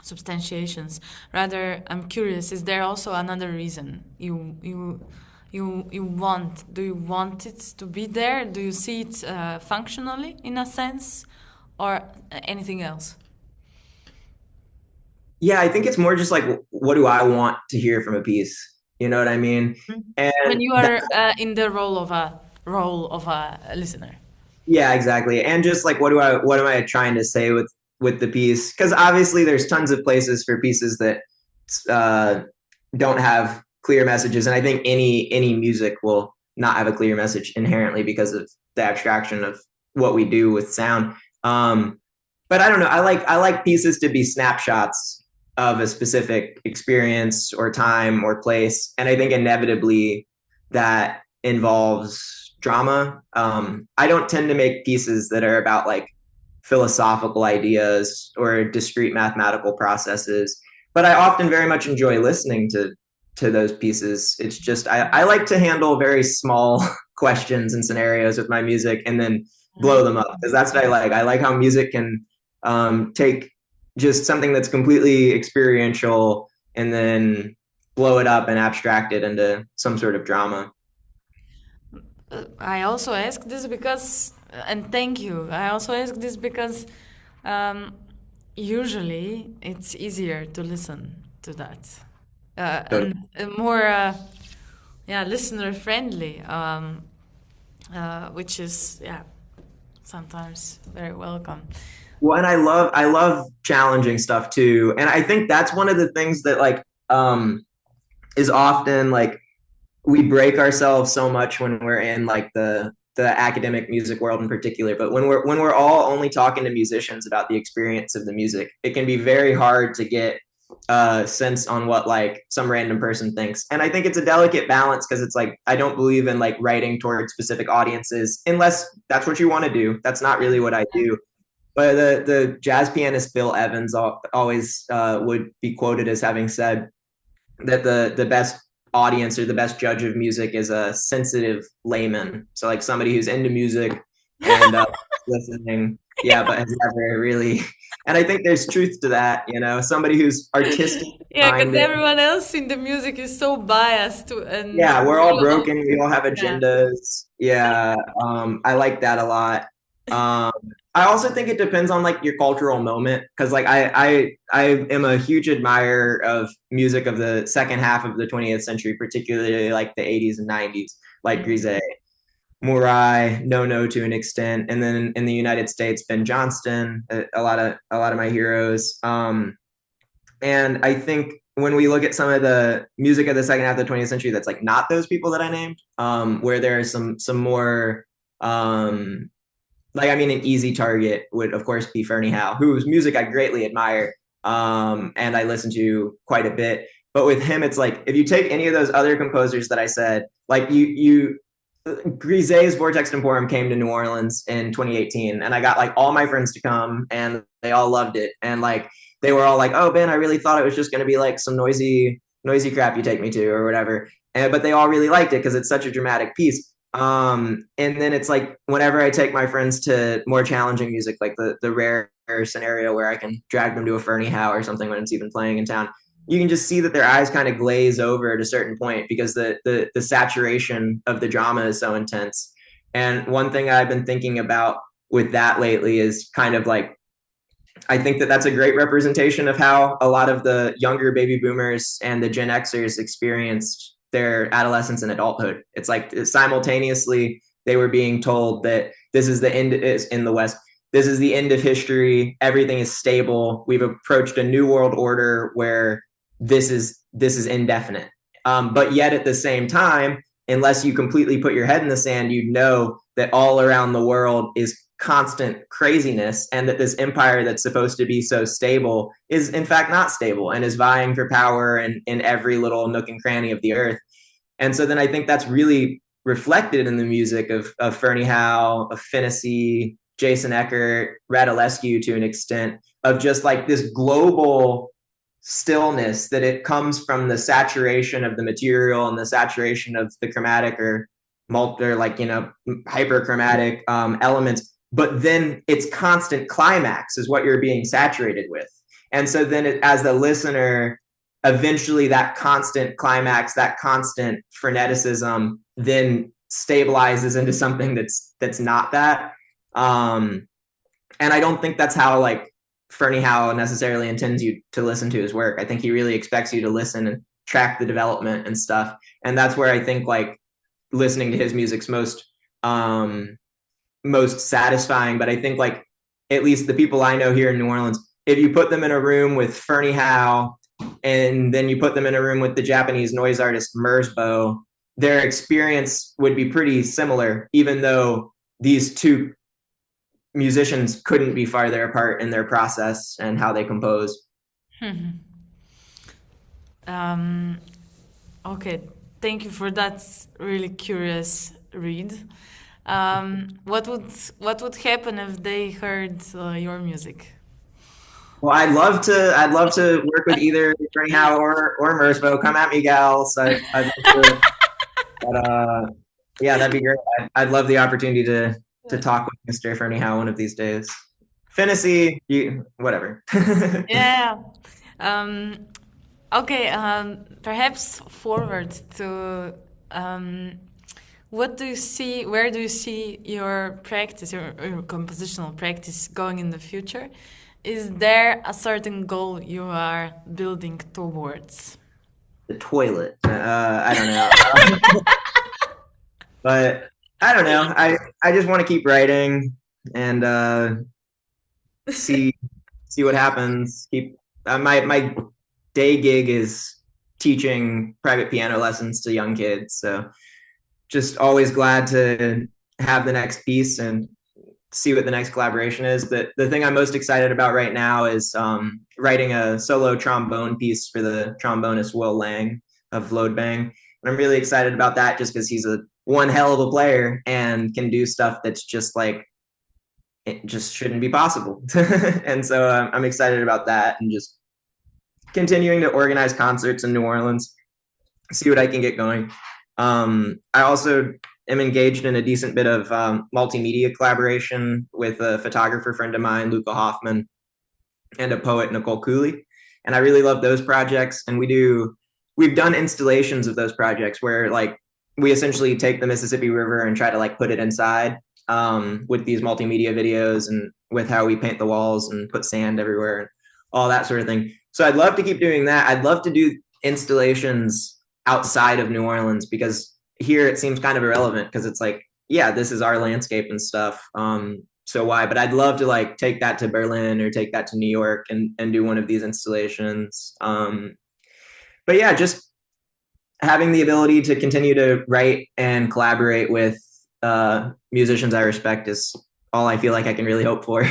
Speaker 1: substantiations. Rather, I'm curious, is there also another reason you want? Do you want it to be there? Do you see it functionally in a sense, or anything else?
Speaker 2: Yeah, I think it's more just like, what do I want to hear from a piece? You know what I mean?
Speaker 1: And when you are in the role of a listener.
Speaker 2: Yeah, exactly. And just like, what am I trying to say with the piece? Because obviously there's tons of places for pieces that don't have clear messages, and I think any music will not have a clear message inherently because of the abstraction of what we do with sound. But I don't know. I like pieces to be snapshots of a specific experience or time or place, and I think inevitably that involves drama. I don't tend to make pieces that are about like philosophical ideas or discrete mathematical processes, but I often very much enjoy listening to those pieces. It's just I like to handle very small questions and scenarios with my music and then blow them up, because that's what I like. I like how music can take just something that's completely experiential and then blow it up and abstract it into some sort of drama.
Speaker 1: I also ask this because, and thank you, I also ask this because usually it's easier to listen to that. And more listener friendly, which is sometimes very welcome.
Speaker 2: Well, and I love challenging stuff too, and I think that's one of the things that like is often like we break ourselves so much when we're in like the academic music world in particular, but when we're all only talking to musicians about the experience of the music, it can be very hard to get sense on what like some random person thinks. And I think it's a delicate balance, because it's like I don't believe in like writing towards specific audiences unless that's what you want to do. That's not really what I do. But the jazz pianist Bill Evans always would be quoted as having said that the best audience or the best judge of music is a sensitive layman. So like somebody who's into music and listening, but has never really. And I think there's truth to that, you know, somebody who's artistic.
Speaker 1: Yeah, because everyone else in the music is so biased. And
Speaker 2: we're all broken. We all have agendas. I like that a lot. I also think it depends on like your cultural moment, because like I am a huge admirer of music of the second half of the 20th century, particularly like the 80s and 90s, like Grisey, Murai, No to an extent, and then in the United States, Ben Johnston, a lot of my heroes. And I think when we look at some of the music of the second half of the 20th century, that's like not those people that I named, where there are some more, like, I mean, an easy target would of course be Fernie Howe, whose music I greatly admire, and I listen to quite a bit. But with him, it's like if you take any of those other composers that I said, like Grisey's Vortex Temporum came to New Orleans in 2018, and I got like all my friends to come, and they all loved it, and like they were all like, "Oh, Ben, I really thought it was just going to be like some noisy crap you take me to or whatever," but they all really liked it because it's such a dramatic piece. And then it's like whenever I take my friends to more challenging music, like the rare scenario where I can drag them to a Fernie Howe or something when it's even playing in town, you can just see that their eyes kind of glaze over at a certain point because the saturation of the drama is so intense. And one thing I've been thinking about with that lately is kind of like, I think that that's a great representation of how a lot of the younger baby boomers and the Gen Xers experienced their adolescence and adulthood. It's like simultaneously they were being told that this is the end in the West. This is the end of history. Everything is stable. We've approached a new world order where this is indefinite. But yet at the same time, unless you completely put your head in the sand, you know that all around the world is constant craziness, and that this empire that's supposed to be so stable is in fact not stable and is vying for power in every little nook and cranny of the earth. And so then I think that's really reflected in the music of Fernie Howe, of Finnessy, Jason Eckert, Radulescu to an extent, of just like this global stillness that it comes from the saturation of the material and the saturation of the chromatic or like, you know, hyperchromatic elements. But then its constant climax is what you're being saturated with. And so then as the listener, eventually that constant climax, that constant freneticism then stabilizes into something that's not that. And I don't think that's how like Fernie Howe necessarily intends you to listen to his work. I think he really expects you to listen and track the development and stuff. And that's where I think like listening to his music's most satisfying. But I think like at least the people I know here in New Orleans, if you put them in a room with Fernie Howe and then you put them in a room with the Japanese noise artist Merzbow, their experience would be pretty similar, even though these two musicians couldn't be farther apart in their process and how they compose.
Speaker 1: Okay, thank you for that really curious read. What would happen if they heard your music?
Speaker 2: Well, I'd love to work with either Fernie Howe or Merzbow. Come at me, gals. I'd love to, but yeah, that'd be great. I'd love the opportunity to talk with Mr. Fernie Howe one of these days. Finnessy, whatever.
Speaker 1: Yeah. Okay. Perhaps forward to what do you see? Where do you see your practice, your compositional practice, going in the future? Is there a certain goal you are building towards?
Speaker 2: The toilet. I don't know. But I don't know. I just want to keep writing and see what happens. Keep my day gig is teaching private piano lessons to young kids. So just always glad to have the next piece and see what the next collaboration is. The thing I'm most excited about right now is writing a solo trombone piece for the trombonist Will Lang of Load Bang. And I'm really excited about that just because he's one hell of a player and can do stuff that's just like, it just shouldn't be possible. And so I'm excited about that and just continuing to organize concerts in New Orleans, see what I can get going. I also am engaged in a decent bit of multimedia collaboration with a photographer friend of mine, Luca Hoffman, and a poet, Nicole Cooley. And I really love those projects. And we've done installations of those projects where like we essentially take the Mississippi River and try to like put it inside. with these multimedia videos and with how we paint the walls and put sand everywhere and all that sort of thing. So I'd love to keep doing that. I'd love to do installations outside of New Orleans, because here it seems kind of irrelevant, because it's like, yeah, this is our landscape and stuff. So why? But I'd love to like take that to Berlin or take that to New York and do one of these installations. But yeah, just having the ability to continue to write and collaborate with musicians I respect is all I feel like I can really hope for.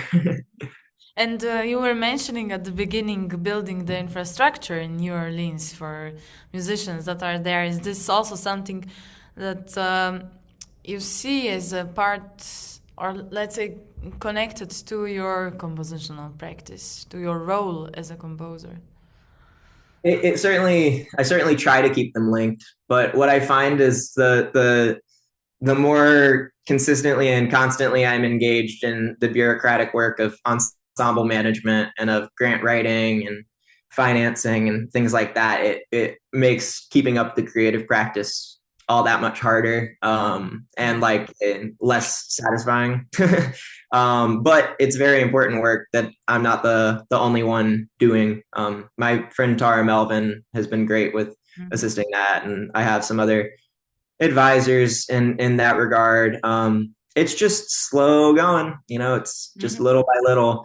Speaker 1: And you were mentioning at the beginning building the infrastructure in New Orleans for musicians that are there. Is this also something that you see as a part, or let's say connected to your compositional practice, to your role as a composer?
Speaker 2: It certainly, I certainly try to keep them linked, but what I find is the more consistently and constantly I'm engaged in the bureaucratic work of ensemble management and of grant writing and financing and things like that, it makes keeping up the creative practice all that much harder, and like less satisfying. But it's very important work that I'm not the only one doing. My friend Tara Melvin has been great with assisting that, and I have some other advisors in that regard. It's just slow going, it's just little by little.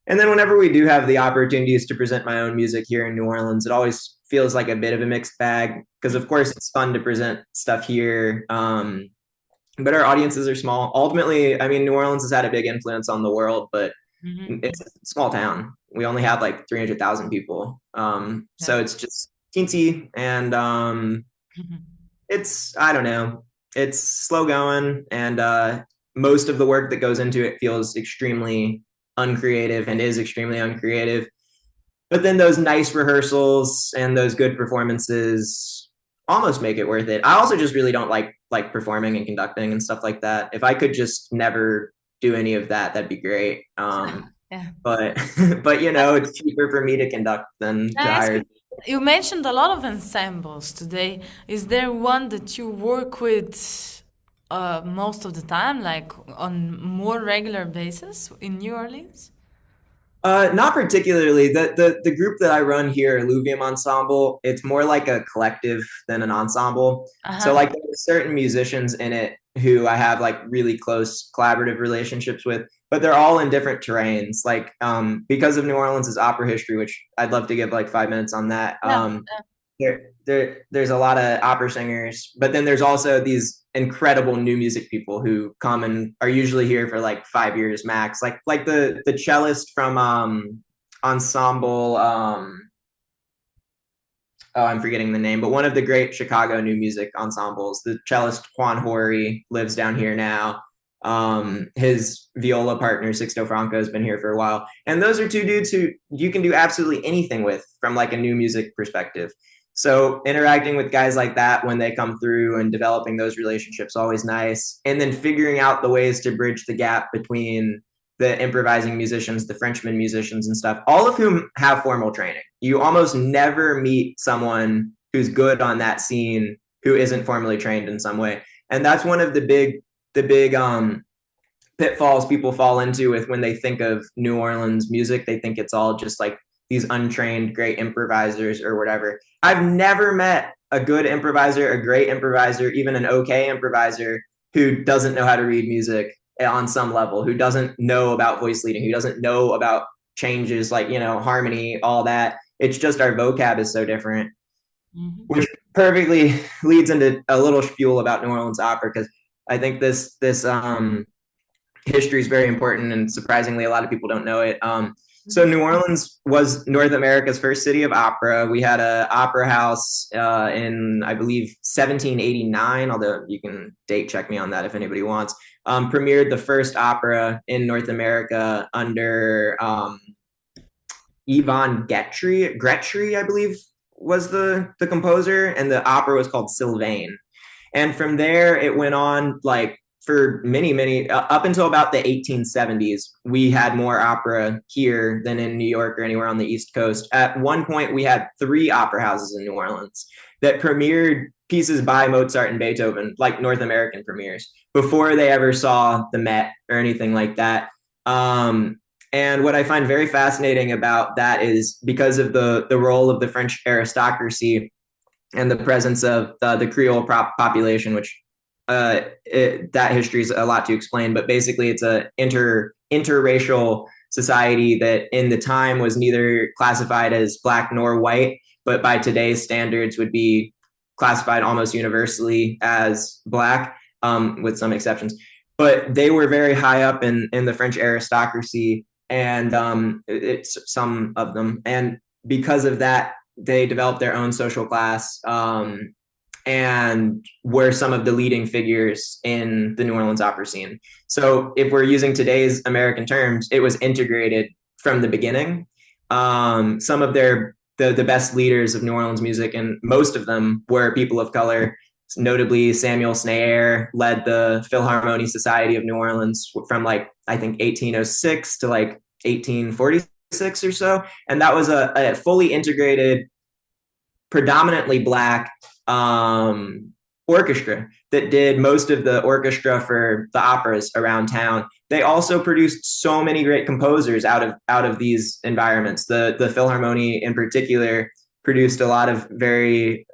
Speaker 2: And then whenever we do have the opportunities to present my own music here in New Orleans, it always feels like a bit of a mixed bag, because of course it's fun to present stuff here. But our audiences are small. Ultimately, I mean, New Orleans has had a big influence on the world, but it's a small town. We only have like 300,000 people. So it's just teensy, and it's, I don't know, it's slow going, and most of the work that goes into it feels extremely uncreative and is extremely uncreative. But then those nice rehearsals and those good performances almost make it worth it. I also just really don't like performing and conducting and stuff like that. If I could just never do any of that, that'd be great.
Speaker 1: Yeah.
Speaker 2: But it's cheaper for me to conduct than to hire.
Speaker 1: You mentioned a lot of ensembles today. Is there one that you work with most of the time, like on more regular basis in New Orleans?
Speaker 2: Not particularly. The group that I run here, Alluvium Ensemble, it's more like a collective than an ensemble. So like there's certain musicians in it who I have like really close collaborative relationships with, but they're all in different terrains. Like because of New Orleans' opera history, which I'd love to give like 5 minutes on that. There's a lot of opera singers, but then there's also these incredible new music people who come and are usually here for like 5 years max. Like the cellist from ensemble. I'm forgetting the name, but one of the great Chicago new music ensembles, the cellist Juan Hori, lives down here now. His viola partner Sixto Franco has been here for a while, and those are two dudes who you can do absolutely anything with from like a new music perspective. So interacting with guys like that when they come through and developing those relationships, always nice. And then figuring out the ways to bridge the gap between the improvising musicians, the Frenchman musicians and stuff, all of whom have formal training. You almost never meet someone who's good on that scene who isn't formally trained in some way. And that's one of the big pitfalls people fall into with when they think of New Orleans music. They think it's all just like these untrained great improvisers or whatever. I've never met a good improviser, a great improviser, even an okay improviser who doesn't know how to read music on some level, who doesn't know about voice leading, who doesn't know about changes like, harmony, all that. It's just our vocab is so different, which perfectly leads into a little spiel about New Orleans opera, because I think this history is very important, and surprisingly, a lot of people don't know it. So New Orleans was North America's first city of opera. We had an opera house in, I believe, 1789, although you can date check me on that if anybody wants. Premiered the first opera in North America under Yvonne Gretry, I believe, was the composer, and the opera was called Sylvain. And from there, it went on like for many, up until about the 1870s, we had more opera here than in New York or anywhere on the East Coast. At one point, we had 3 opera houses in New Orleans that premiered pieces by Mozart and Beethoven, like North American premieres, before they ever saw the Met or anything like that. And what I find very fascinating about that is because of the role of the French aristocracy and the presence of the Creole population, which that history is a lot to explain, but basically it's a interracial society that in the time was neither classified as black nor white, but by today's standards would be classified almost universally as black, with some exceptions. But they were very high up in the French aristocracy, and it's some of them. And because of that, they developed their own social class, and were some of the leading figures in the New Orleans opera scene. So if we're using today's American terms, it was integrated from the beginning. Some of the best leaders of New Orleans music, and most of them were people of color. Notably, Samuel Snaer led the Philharmonie Society of New Orleans from like, I think 1806 to like 1846 or so. And that was a fully integrated, predominantly black orchestra that did most of the orchestra for the operas around town. They also produced so many great composers out of these environments. The Philharmonie in particular produced a lot of very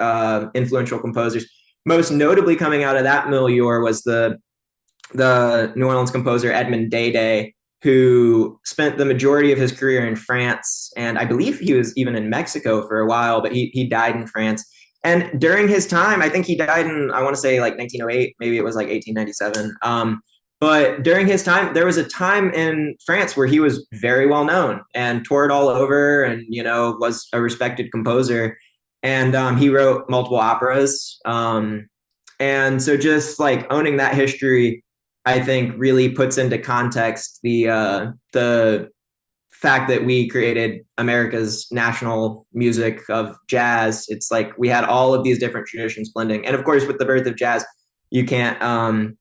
Speaker 2: influential composers. Most notably coming out of that milieu was the New Orleans composer Edmond Day, who spent the majority of his career in France, and I believe he was even in Mexico for a while, but he died in France. And during his time, I think he died in, I want to say like 1908, maybe it was like 1897. But during his time, there was a time in France where he was very well known and toured all over, and was a respected composer. And he wrote multiple operas. And so just like owning that history, I think really puts into context the fact that we created America's national music of jazz. It's like we had all of these different traditions blending. And of course, with the birth of jazz, you can't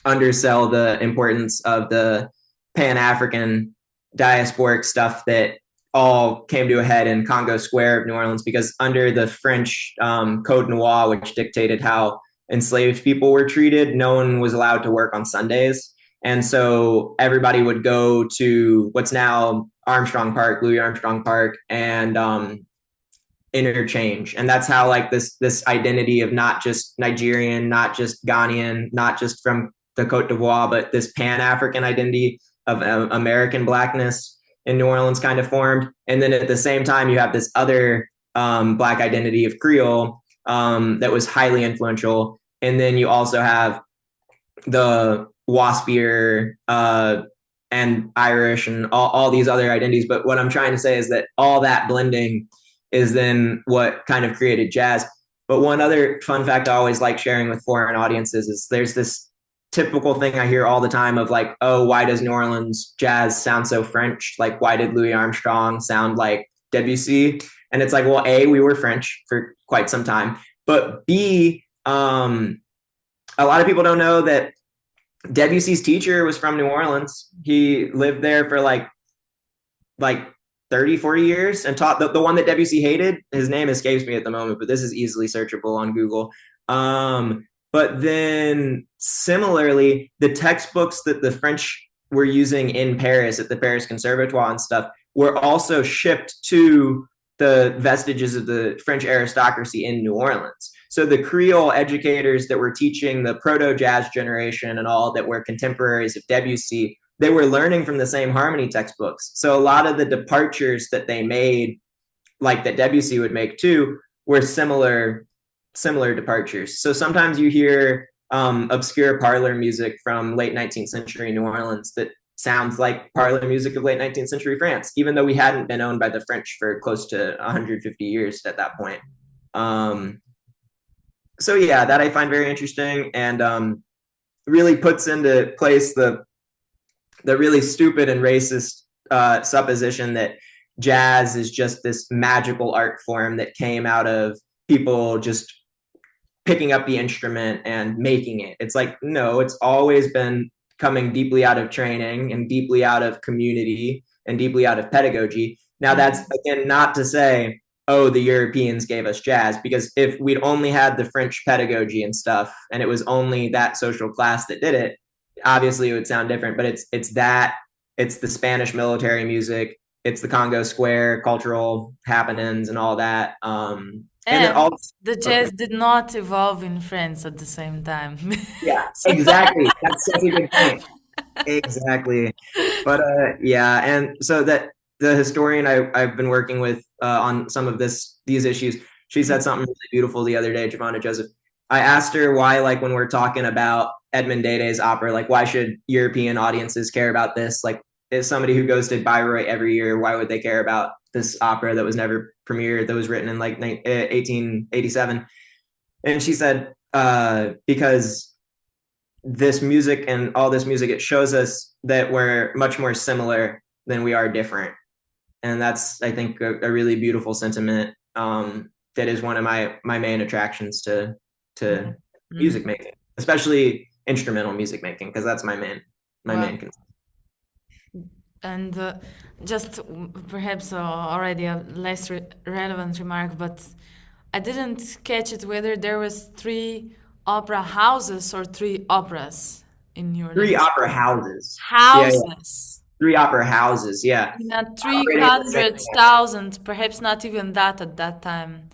Speaker 2: undersell the importance of the Pan-African diasporic stuff that all came to a head in Congo Square of New Orleans, because under the French Code Noir, which dictated how enslaved people were treated, no one was allowed to work on Sundays. And so everybody would go to what's now Armstrong Park, Louis Armstrong Park, and interchange. And that's how like this identity of not just Nigerian, not just Ghanaian, not just from the Côte d'Ivoire, but this Pan-African identity of American Blackness in New Orleans kind of formed. And then at the same time, you have this other Black identity of Creole that was highly influential. And then you also have the waspier and Irish and all these other identities. But what I'm trying to say is that all that blending is then what kind of created jazz. But one other fun fact I always like sharing with foreign audiences is there's this typical thing I hear all the time of like, oh, why does New Orleans jazz sound so French? Like, why did Louis Armstrong sound like Debussy? And it's like, well, A, we were French for quite some time. But B, a lot of people don't know that Debussy's teacher was from New Orleans. He lived there for like 30, 40 years and taught the one that Debussy hated. His name escapes me at the moment, but this is easily searchable on Google. But then similarly, the textbooks that the French were using in Paris at the Paris Conservatoire and stuff were also shipped to the vestiges of the French aristocracy in New Orleans. So the Creole educators that were teaching the proto-jazz generation and all that were contemporaries of Debussy, they were learning from the same harmony textbooks. So a lot of the departures that they made, like that Debussy would make too, were similar departures. So sometimes you hear obscure parlor music from late 19th century New Orleans that sounds like parlor music of late 19th century France, even though we hadn't been owned by the French for close to 150 years at that point. So yeah, that I find very interesting, and really puts into place the really stupid and racist supposition that jazz is just this magical art form that came out of people just picking up the instrument and making it. It's like, no, it's always been coming deeply out of training and deeply out of community and deeply out of pedagogy. Now, that's, again, not to say oh, the Europeans gave us jazz, because if we'd only had the French pedagogy and stuff, and it was only that social class that did it, obviously it would sound different. But it's the Spanish military music, it's the Congo Square cultural happenings and all that. And then
Speaker 1: And
Speaker 2: all
Speaker 1: the jazz did not evolve in France at the same time.
Speaker 2: yeah,
Speaker 1: So-
Speaker 2: exactly. That's such a good point. Exactly. But yeah, and so that the historian I've been working with on some of these issues, she said something really beautiful the other day, Giovanna Joseph. I asked her why, like when we're talking about Edmund Dede's opera, like why should European audiences care about this? Like, as somebody who goes to Bayreuth every year, why would they care about this opera that was never premiered, that was written in like 1887? And she said, because this music and all this music, it shows us that we're much more similar than we are different. And that's, I think, a really beautiful sentiment, that is one of my main attractions to music making, especially instrumental music making, because that's my main concern.
Speaker 1: And just perhaps already a less relevant remark, but I didn't catch it whether there was 3 opera houses or 3 operas in your
Speaker 2: 3
Speaker 1: list.
Speaker 2: opera houses.
Speaker 1: Houses.
Speaker 2: Yeah. 3 opera houses, yeah.
Speaker 1: Not 300,000, perhaps not even that at that time.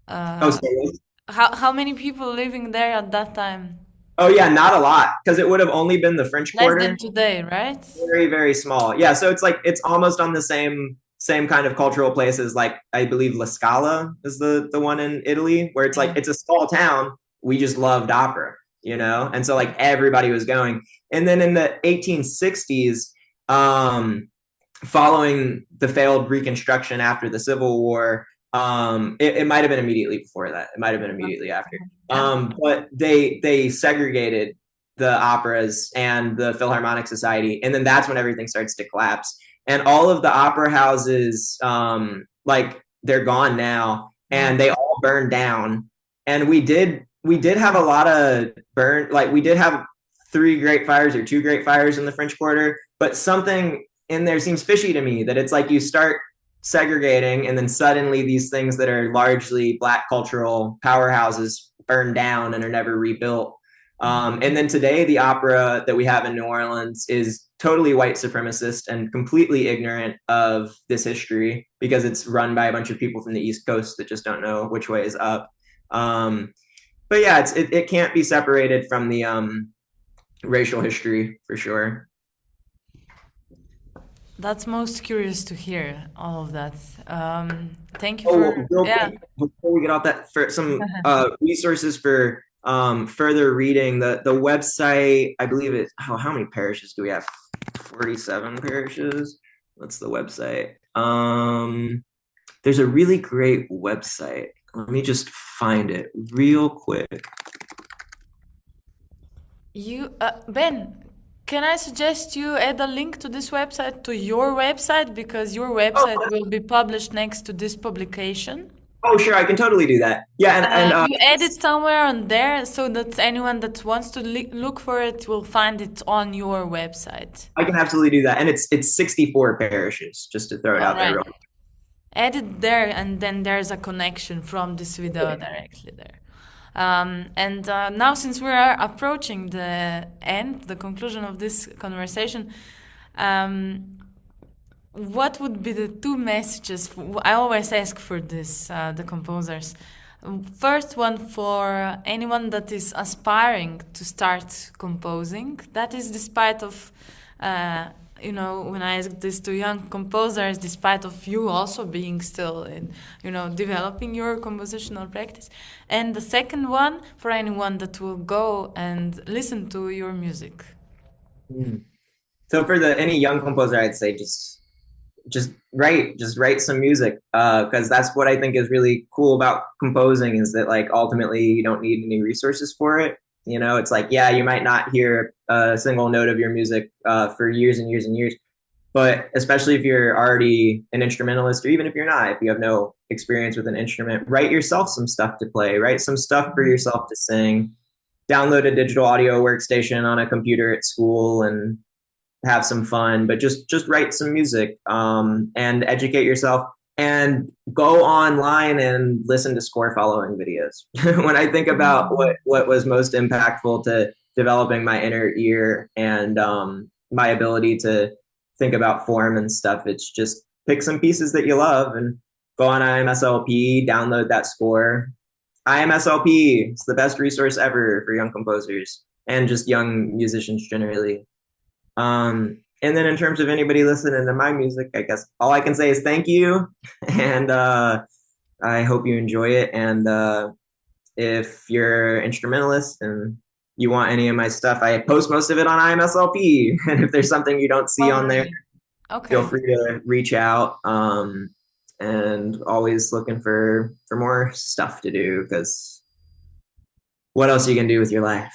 Speaker 1: How many people living there at that time?
Speaker 2: Oh yeah, not a lot, because it would have only been the French Quarter.
Speaker 1: Less than today, right?
Speaker 2: Very, very small. Yeah, so it's like it's almost on the same kind of cultural places. Like I believe La Scala is the one in Italy, where it's like it's a small town. We just loved opera, you know, and so like everybody was going. And then in the 1860s, following the failed Reconstruction after the Civil War, it might have been immediately before that. It might have been immediately after. But they segregated the operas and the Philharmonic Society, and then that's when everything starts to collapse. And all of the opera houses, like they're gone now, and they all burned down. And we did have a lot of we did have 3 great fires or 2 great fires in the French Quarter, but something in there seems fishy to me, that it's like you start segregating, and then suddenly these things that are largely Black cultural powerhouses burn down and are never rebuilt. And then today, the opera that we have in New Orleans is totally white supremacist and completely ignorant of this history, because it's run by a bunch of people from the East Coast that just don't know which way is up. But yeah, it can't be separated from the racial history for sure.
Speaker 1: That's most curious to hear all of that. Thank you for
Speaker 2: quick, before we get off that, for some resources for further reading. The website, I believe it. How many parishes do we have? 47 parishes. What's the website? There's a really great website. Let me just find it real quick.
Speaker 1: Ben, can I suggest you add a link to this website to your website, because your website will be published next to this publication?
Speaker 2: Oh, sure, I can totally do that. Yeah, and
Speaker 1: you add it somewhere on there so that anyone that wants to look for it will find it on your website.
Speaker 2: I can absolutely do that, and it's 64 parishes, just to throw it out there.
Speaker 1: Add it there, and then there's a connection from this video directly there. And now, since we are approaching the end, the conclusion of this conversation, what would be the 2 messages? I always ask for this, the composers. First one, for anyone that is aspiring to start composing, that is despite of, when I ask this to young composers, despite of you also being still in, developing your compositional practice. And the second one, for anyone that will go and listen to your music.
Speaker 2: So for any young composer, I'd say just write some music, because that's what I think is really cool about composing, is that like ultimately you don't need any resources for it. It's like, yeah, you might not hear a single note of your music for years and years and years, but especially if you're already an instrumentalist, or even if you're not, if you have no experience with an instrument, write yourself some stuff to play, write some stuff for yourself to sing, download a digital audio workstation on a computer at school and have some fun, but just write some music, and educate yourself. and go online and listen to score following videos. When I think about what was most impactful to developing my inner ear and my ability to think about form and stuff, it's just pick some pieces that you love and go on IMSLP, download that score. IMSLP, it's the best resource ever for young composers and just young musicians generally. And then in terms of anybody listening to my music, I guess all I can say is thank you. And I hope you enjoy it. And if you're an instrumentalist and you want any of my stuff, I post most of it on IMSLP. And if there's something you don't see on there, feel free to reach out. And always looking for more stuff to do, because what else you can do with your life?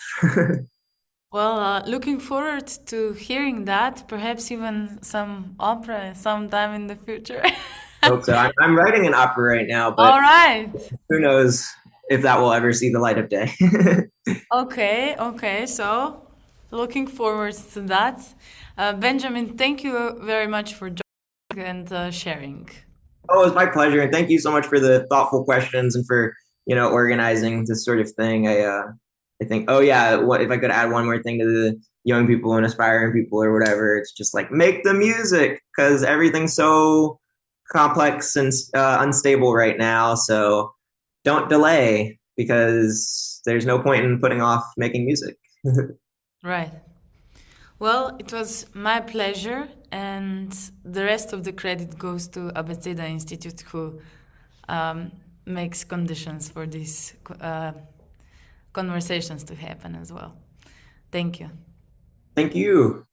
Speaker 1: Well, looking forward to hearing that, perhaps even some opera sometime in the future.
Speaker 2: Hope so. I'm writing an opera right now, but
Speaker 1: All right.
Speaker 2: who knows if that will ever see the light of day.
Speaker 1: Okay. So, looking forward to that. Benjamin, thank you very much for joining and sharing.
Speaker 2: Oh, it was my pleasure, and thank you so much for the thoughtful questions and for organizing this sort of thing. I think, oh yeah, what if I could add one more thing to the young people and aspiring people or whatever? It's just like make the music, because everything's so complex and unstable right now. So don't delay, because there's no point in putting off making music.
Speaker 1: Right. Well, it was my pleasure, and the rest of the credit goes to Abeceda Institute, who makes conditions for these conversations to happen as well. Thank you.
Speaker 2: Thank you.